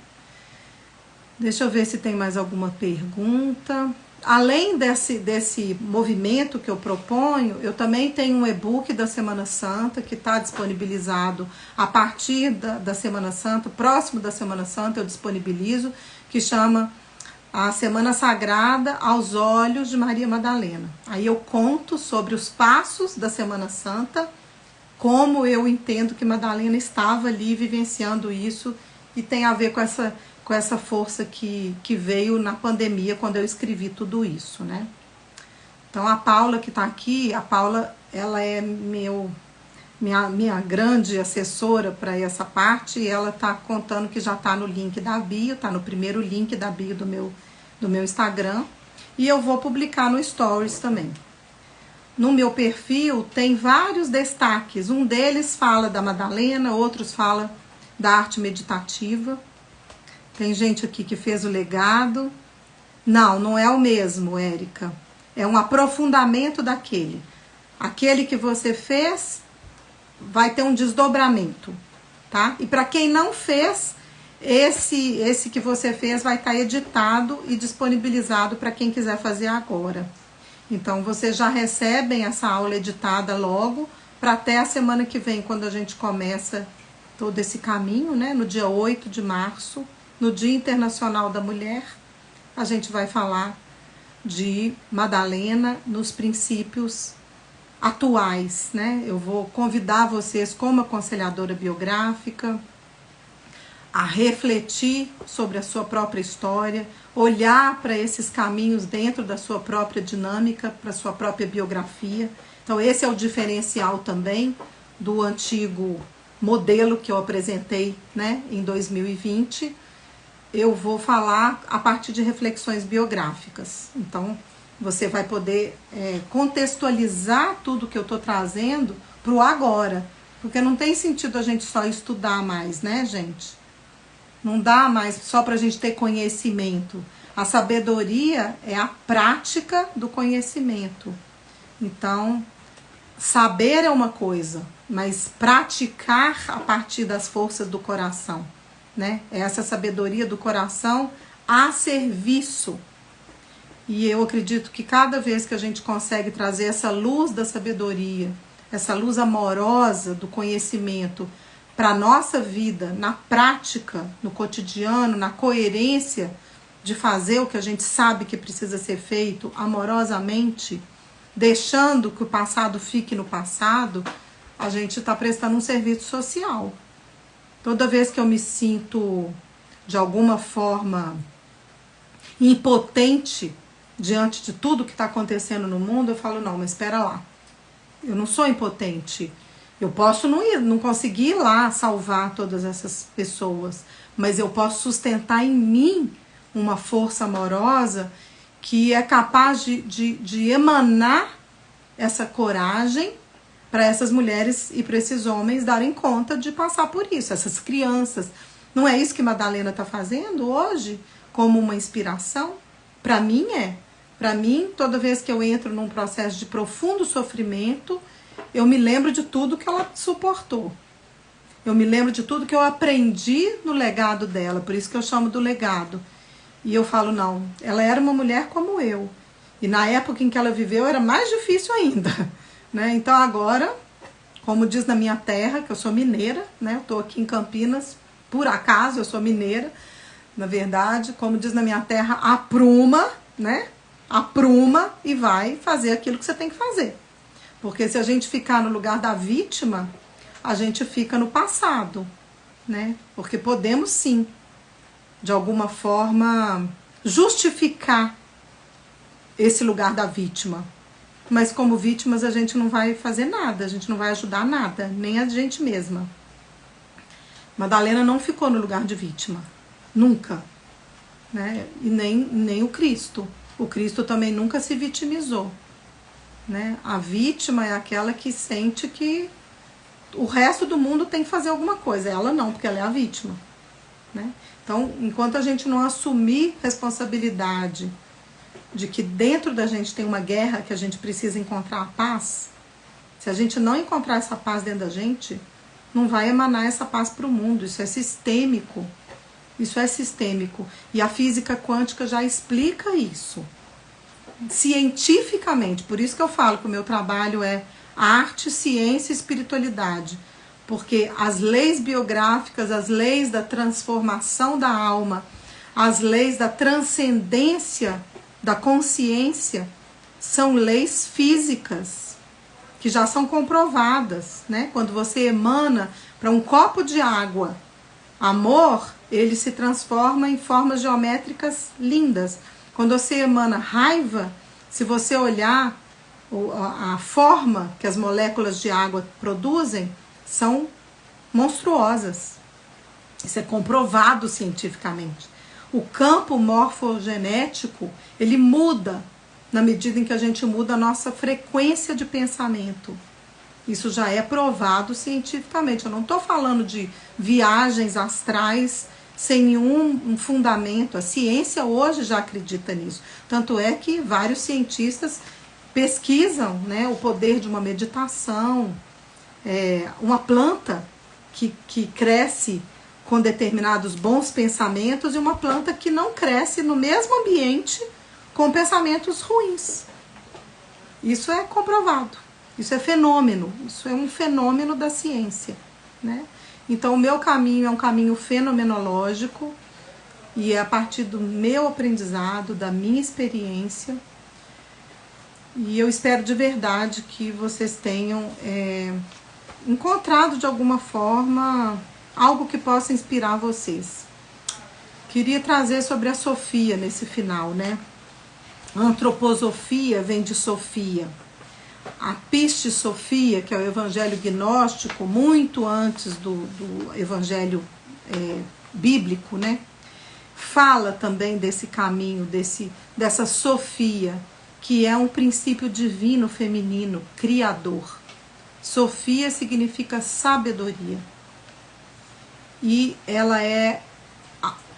Deixa eu ver se tem mais alguma pergunta. Além desse movimento que eu proponho, eu também tenho um e-book da Semana Santa que está disponibilizado a partir da Semana Santa, próximo da Semana Santa eu disponibilizo, que chama A Semana Sagrada aos Olhos de Maria Madalena. Aí eu conto sobre os passos da Semana Santa, como eu entendo que Madalena estava ali vivenciando isso, e tem a ver com essa força que veio na pandemia, quando eu escrevi tudo isso, né? Então a Paula que está aqui, a Paula, ela é minha grande assessora para essa parte, e ela está contando que já está no link da bio, está no primeiro link da bio do meu Instagram, e eu vou publicar no Stories também. No meu perfil tem vários destaques, um deles fala da Madalena, outros fala da arte meditativa. Tem gente aqui que fez o legado. Não é o mesmo, Érica. É um aprofundamento daquele. Aquele que você fez vai ter um desdobramento, tá? E para quem não fez, esse que você fez vai estar editado e disponibilizado para quem quiser fazer agora. Então, vocês já recebem essa aula editada logo, para até a semana que vem, quando a gente começa todo esse caminho, né? No dia 8 de março, no Dia Internacional da Mulher, a gente vai falar de Madalena nos princípios atuais, né? Eu vou convidar vocês, como aconselhadora biográfica, a refletir sobre a sua própria história, olhar para esses caminhos dentro da sua própria dinâmica, para a sua própria biografia. Então esse é o diferencial também do antigo modelo que eu apresentei, né, em 2020. Eu vou falar a partir de reflexões biográficas. Então você vai poder contextualizar tudo que eu estou trazendo para o agora, porque não tem sentido a gente só estudar mais, né, gente? Não dá mais só para a gente ter conhecimento. A sabedoria é a prática do conhecimento. Então, saber é uma coisa, mas praticar a partir das forças do coração, né? É essa sabedoria do coração a serviço. E eu acredito que cada vez que a gente consegue trazer essa luz da sabedoria, essa luz amorosa do conhecimento para a nossa vida, na prática, no cotidiano, na coerência de fazer o que a gente sabe que precisa ser feito amorosamente, deixando que o passado fique no passado, a gente está prestando um serviço social. Toda vez que eu me sinto, de alguma forma, impotente diante de tudo que está acontecendo no mundo, eu falo, não, mas espera lá, eu não sou impotente. Eu posso não conseguir ir lá salvar todas essas pessoas, mas eu posso sustentar em mim uma força amorosa que é capaz de emanar essa coragem para essas mulheres e para esses homens darem conta de passar por isso, essas crianças. Não é isso que Madalena está fazendo hoje? como uma inspiração? Para mim é. Para mim, toda vez que eu entro num processo de profundo sofrimento, eu me lembro de tudo que ela suportou. Eu me lembro de tudo que eu aprendi no legado dela, por isso que eu chamo do legado. E eu falo, não, ela era uma mulher como eu. E na época em que ela viveu era mais difícil ainda, né? Então agora, como diz na minha terra, que eu sou mineira, né? Eu tô aqui em Campinas, por acaso eu sou mineira, na verdade, como diz na minha terra, apruma, né? Apruma e vai fazer aquilo que você tem que fazer. Porque se a gente ficar no lugar da vítima, a gente fica no passado, né? Porque podemos sim, de alguma forma, justificar esse lugar da vítima. Mas como vítimas a gente não vai fazer nada, a gente não vai ajudar nada, nem a gente mesma. Madalena não ficou no lugar de vítima, nunca, né? E nem o Cristo. O Cristo também nunca se vitimizou, né? A vítima é aquela que sente que o resto do mundo tem que fazer alguma coisa. Ela não, porque ela é a vítima, né? Então, enquanto a gente não assumir responsabilidade de que dentro da gente tem uma guerra que a gente precisa encontrar a paz, se a gente não encontrar essa paz dentro da gente, não vai emanar essa paz para o mundo. Isso é sistêmico. Isso é sistêmico. E a física quântica já explica isso. Cientificamente. Por isso que eu falo que o meu trabalho é arte, ciência e espiritualidade. Porque as leis biográficas, as leis da transformação da alma, as leis da transcendência da consciência, são leis físicas que já são comprovadas, né? Quando você emana para um copo de água amor, ele se transforma em formas geométricas lindas. Quando você emana raiva, se você olhar a forma que as moléculas de água produzem, são monstruosas. Isso é comprovado cientificamente. O campo morfogenético, ele muda na medida em que a gente muda a nossa frequência de pensamento. Isso já é provado cientificamente. Eu não estou falando de viagens astrais sem nenhum fundamento. A ciência hoje já acredita nisso. Tanto é que vários cientistas pesquisam, né, o poder de uma meditação, uma planta que cresce com determinados bons pensamentos e uma planta que não cresce no mesmo ambiente com pensamentos ruins. Isso é comprovado. Isso é fenômeno. Isso é um fenômeno da ciência, né? Então, o meu caminho é um caminho fenomenológico e é a partir do meu aprendizado, da minha experiência. E eu espero de verdade que vocês tenham encontrado de alguma forma algo que possa inspirar vocês. Queria trazer sobre a Sofia nesse final, né? A antroposofia vem de Sofia. A Piste Sofia, que é o evangelho gnóstico, muito antes do evangelho bíblico, né? Fala também desse caminho, dessa Sofia, que é um princípio divino feminino, criador. Sofia significa sabedoria. E ela é,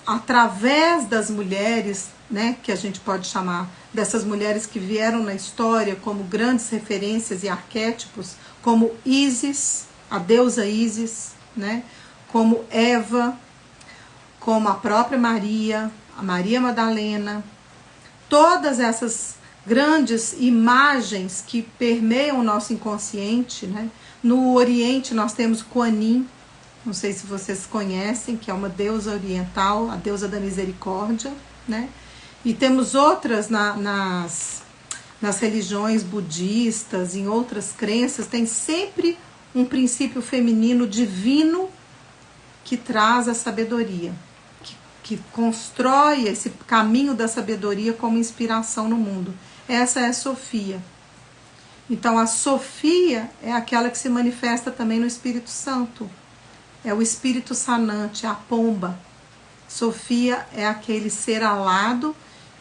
através das mulheres, né, que a gente pode chamar dessas mulheres que vieram na história como grandes referências e arquétipos, como Ísis, a deusa Ísis, né, como Eva, como a própria Maria, a Maria Madalena, todas essas grandes imagens que permeiam o nosso inconsciente, né? No Oriente nós temos Kuan Yin, não sei se vocês conhecem, que é uma deusa oriental, a deusa da misericórdia, né? E temos outras nas religiões budistas, em outras crenças, tem sempre um princípio feminino divino que traz a sabedoria, que constrói esse caminho da sabedoria como inspiração no mundo. Essa é a Sofia. Então a Sofia é aquela que se manifesta também no Espírito Santo. É o Espírito Sanante, a pomba. Sofia é aquele ser alado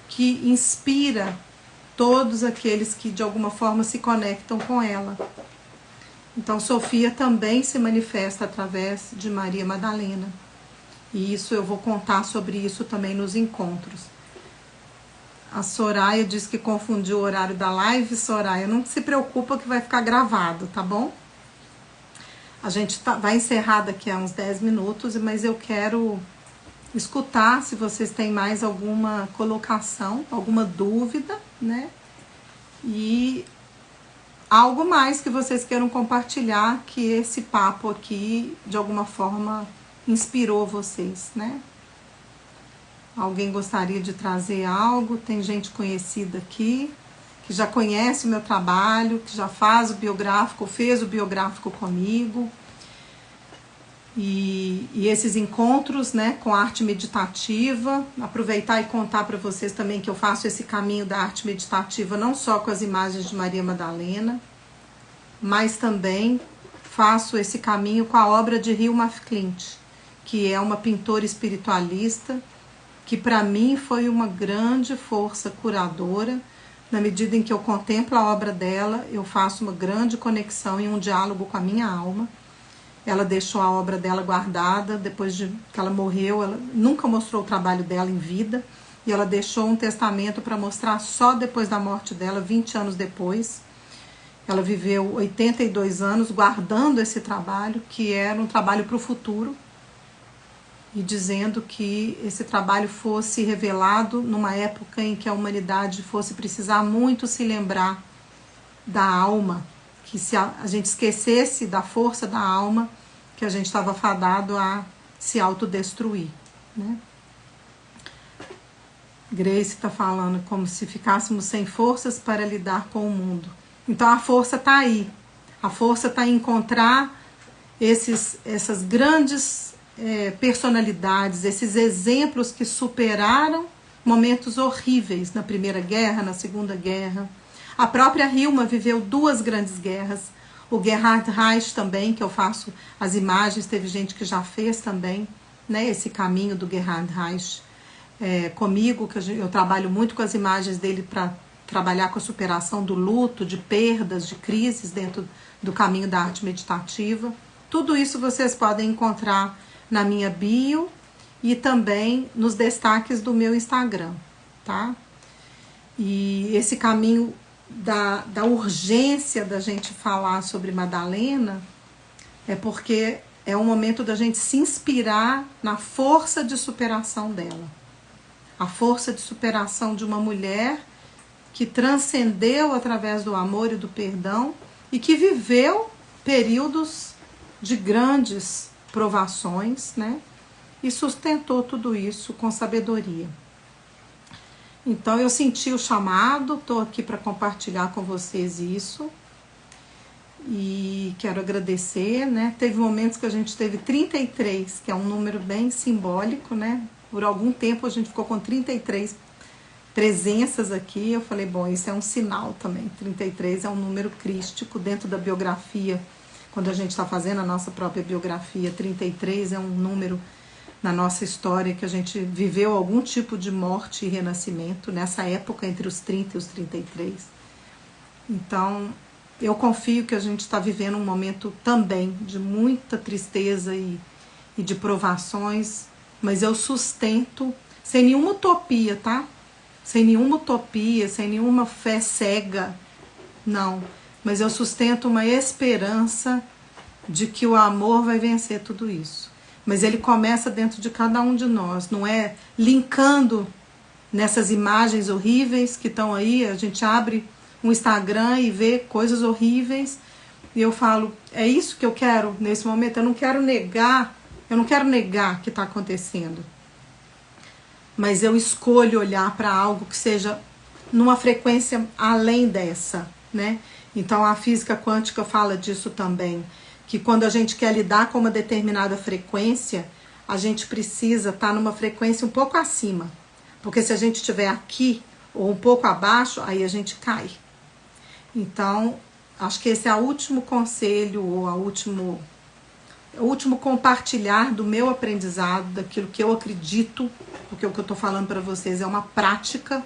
que inspira todos aqueles que de alguma forma se conectam com ela. Então Sofia também se manifesta através de Maria Madalena. E isso eu vou contar sobre isso também nos encontros. A Soraya disse que confundiu o horário da live. Soraya, não se preocupa que vai ficar gravado, tá bom? A gente vai encerrar daqui a uns 10 minutos, mas eu quero escutar se vocês têm mais alguma colocação, alguma dúvida, né? E algo mais que vocês queiram compartilhar, que esse papo aqui, de alguma forma, inspirou vocês, né? Alguém gostaria de trazer algo? Tem gente conhecida aqui, que já conhece o meu trabalho, que já faz o biográfico, fez o biográfico comigo. E esses encontros, né, com arte meditativa, aproveitar e contar para vocês também que eu faço esse caminho da arte meditativa não só com as imagens de Maria Madalena, mas também faço esse caminho com a obra de Hilma af Klint, que é uma pintora espiritualista, que para mim foi uma grande força curadora. Na medida em que eu contemplo a obra dela, eu faço uma grande conexão e um diálogo com a minha alma. Ela deixou a obra dela guardada, depois de que ela morreu, ela nunca mostrou o trabalho dela em vida, e ela deixou um testamento para mostrar só depois da morte dela, 20 anos depois. Ela viveu 82 anos guardando esse trabalho, que era um trabalho para o futuro, e dizendo que esse trabalho fosse revelado numa época em que a humanidade fosse precisar muito se lembrar da alma, que se a gente esquecesse da força da alma, que a gente estava fadado a se autodestruir, né? Grace está falando como se ficássemos sem forças para lidar com o mundo. Então a força está aí. A força está em encontrar essas grandes personalidades, esses exemplos que superaram momentos horríveis na Primeira Guerra, na Segunda Guerra. A própria Hilma viveu 2 grandes guerras. O Gerhard Reich também, que eu faço as imagens, teve gente que já fez também, né, esse caminho do Gerhard Reich comigo, que eu trabalho muito com as imagens dele para trabalhar com a superação do luto, de perdas, de crises dentro do caminho da arte meditativa. Tudo isso vocês podem encontrar na minha bio e também nos destaques do meu Instagram, tá? E esse caminho da urgência da gente falar sobre Madalena é porque é um momento da gente se inspirar na força de superação dela. A força de superação de uma mulher que transcendeu através do amor e do perdão e que viveu períodos de grandes provações, né? E sustentou tudo isso com sabedoria. Então eu senti o chamado, estou aqui para compartilhar com vocês isso. E quero agradecer, né? Teve momentos que a gente teve 33, que é um número bem simbólico, né? Por algum tempo a gente ficou com 33 presenças aqui. Eu falei, bom, isso é um sinal também. 33 é um número crístico dentro da biografia. Quando a gente está fazendo a nossa própria biografia, 33 é um número na nossa história que a gente viveu algum tipo de morte e renascimento nessa época entre os 30 e os 33. Então, eu confio que a gente está vivendo um momento também de muita tristeza e de provações, mas eu sustento, sem nenhuma utopia, tá? Sem nenhuma utopia, sem nenhuma fé cega, não. Mas eu sustento uma esperança de que o amor vai vencer tudo isso. Mas ele começa dentro de cada um de nós, não é linkando nessas imagens horríveis que estão aí. A gente abre um Instagram e vê coisas horríveis e eu falo, é isso que eu quero nesse momento. Eu não quero negar que está acontecendo, mas eu escolho olhar para algo que seja numa frequência além dessa, né? Então a física quântica fala disso também, que quando a gente quer lidar com uma determinada frequência, a gente precisa estar numa frequência um pouco acima, porque se a gente estiver aqui ou um pouco abaixo, aí a gente cai. Então, acho que esse é o último conselho, ou o último compartilhar do meu aprendizado, daquilo que eu acredito, porque o que eu estou falando para vocês é uma prática,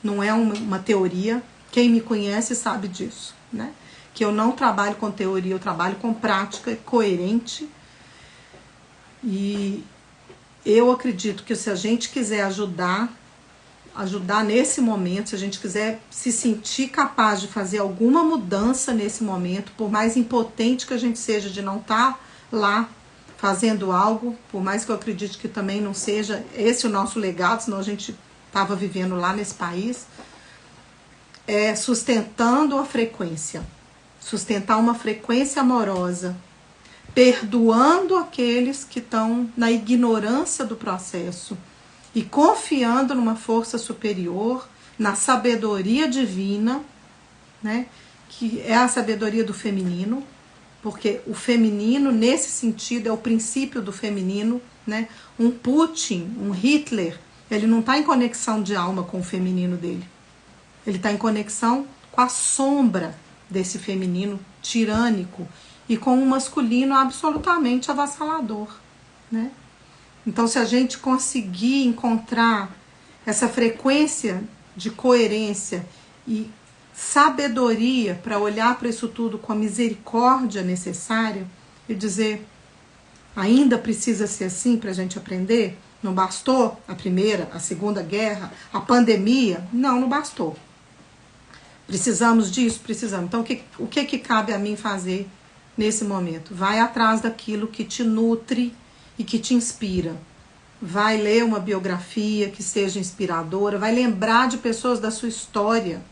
não é uma teoria. Quem me conhece sabe disso, né? Que eu não trabalho com teoria, eu trabalho com prática coerente. E Eu acredito que se a gente quiser ajudar nesse momento, se a gente quiser se sentir capaz de fazer alguma mudança nesse momento, por mais impotente que a gente seja de não estar lá fazendo algo, por mais que eu acredite que também não seja esse o nosso legado, senão a gente estava vivendo lá nesse país, é sustentando a frequência, sustentar uma frequência amorosa, perdoando aqueles que estão na ignorância do processo e confiando numa força superior, na sabedoria divina, né, que é a sabedoria do feminino, porque o feminino, nesse sentido, é o princípio do feminino, né? Um Putin, um Hitler, ele não está em conexão de alma com o feminino dele. Ele está em conexão com a sombra desse feminino tirânico e com um masculino absolutamente avassalador, né? Então, se a gente conseguir encontrar essa frequência de coerência e sabedoria para olhar para isso tudo com a misericórdia necessária e dizer, ainda precisa ser assim para a gente aprender? Não bastou a primeira, a segunda guerra, a pandemia? Não, não bastou. Precisamos disso? Precisamos. Então, o que cabe a mim fazer nesse momento? Vai atrás daquilo que te nutre e que te inspira. Vai ler uma biografia que seja inspiradora, vai lembrar de pessoas da sua história,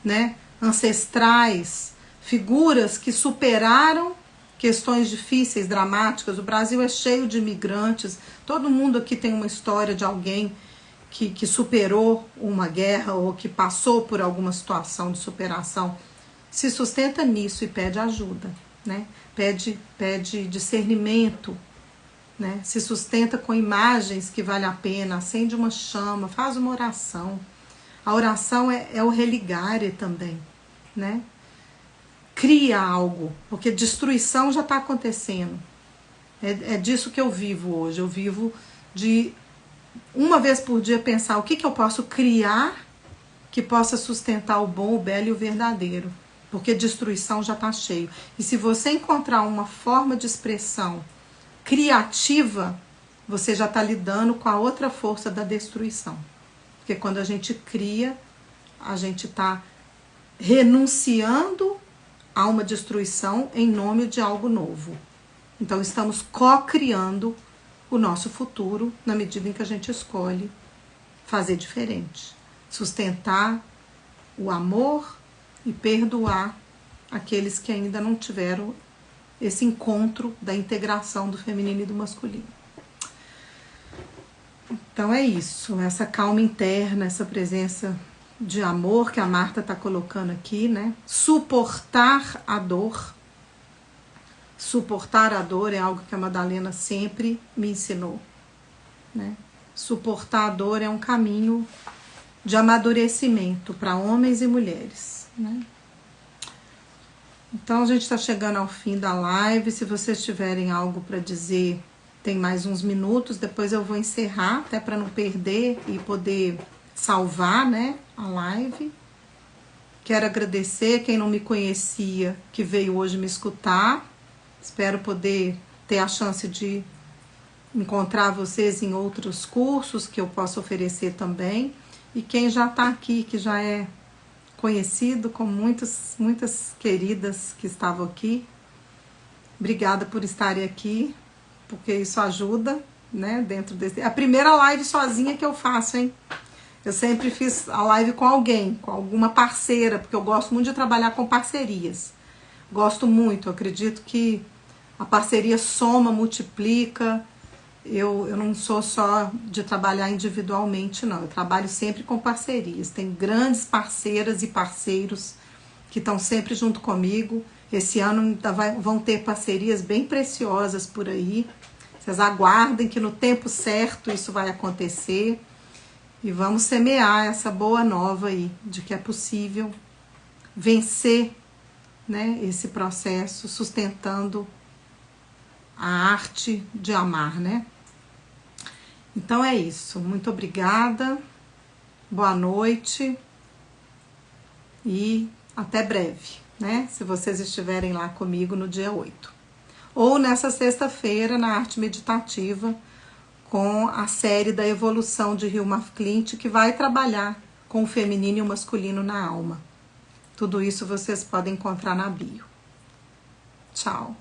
né? Ancestrais, figuras que superaram questões difíceis, dramáticas. O Brasil é cheio de imigrantes, todo mundo aqui tem uma história de alguém que superou uma guerra ou que passou por alguma situação de superação. Se sustenta nisso e pede ajuda, né? Pede discernimento, né? Se sustenta com imagens que vale a pena, acende uma chama, faz uma oração. A oração é o religare também, né? Cria algo, porque destruição já está acontecendo. É disso que eu vivo hoje. Eu vivo de uma vez por dia pensar o que eu posso criar que possa sustentar o bom, o belo e o verdadeiro, porque destruição já está cheio. E se você encontrar uma forma de expressão criativa, você já está lidando com a outra força da destruição. Porque quando a gente cria, a gente está renunciando a uma destruição em nome de algo novo. Então estamos co-criando o nosso futuro na medida em que a gente escolhe fazer diferente. Sustentar o amor e perdoar aqueles que ainda não tiveram esse encontro da integração do feminino e do masculino. Então é isso, essa calma interna, essa presença de amor que a Marta está colocando aqui, né? Suportar a dor. Suportar a dor é algo que a Madalena sempre me ensinou, né? Suportar a dor é um caminho de amadurecimento para homens e mulheres, né? Então a gente está chegando ao fim da live. Se vocês tiverem algo para dizer, tem mais uns minutos, depois eu vou encerrar, até para não perder e poder salvar, né, a live. Quero agradecer quem não me conhecia, que veio hoje me escutar. Espero poder ter a chance de encontrar vocês em outros cursos que eu posso oferecer também. E quem já está aqui, que já é conhecido, com muitas queridas que estavam aqui, obrigada por estarem aqui, porque isso ajuda, né, dentro desse... É a primeira live sozinha que eu faço, hein? Eu sempre fiz a live com alguém, com alguma parceira, porque eu gosto muito de trabalhar com parcerias. Gosto muito, eu acredito que a parceria soma, multiplica. Eu não sou só de trabalhar individualmente, não. Eu trabalho sempre com parcerias. Tem grandes parceiras e parceiros que estão sempre junto comigo. Esse ano ainda vão ter parcerias bem preciosas por aí. Vocês aguardem que no tempo certo isso vai acontecer. E vamos semear essa boa nova aí, de que é possível vencer, né, esse processo, sustentando a arte de amar, né? Então é isso. Muito obrigada. Boa noite. E até breve, né? Se vocês estiverem lá comigo no dia 8. Ou nessa sexta-feira, na arte meditativa, com a série da evolução de Hilma af Klint, que vai trabalhar com o feminino e o masculino na alma. Tudo isso vocês podem encontrar na bio. Tchau!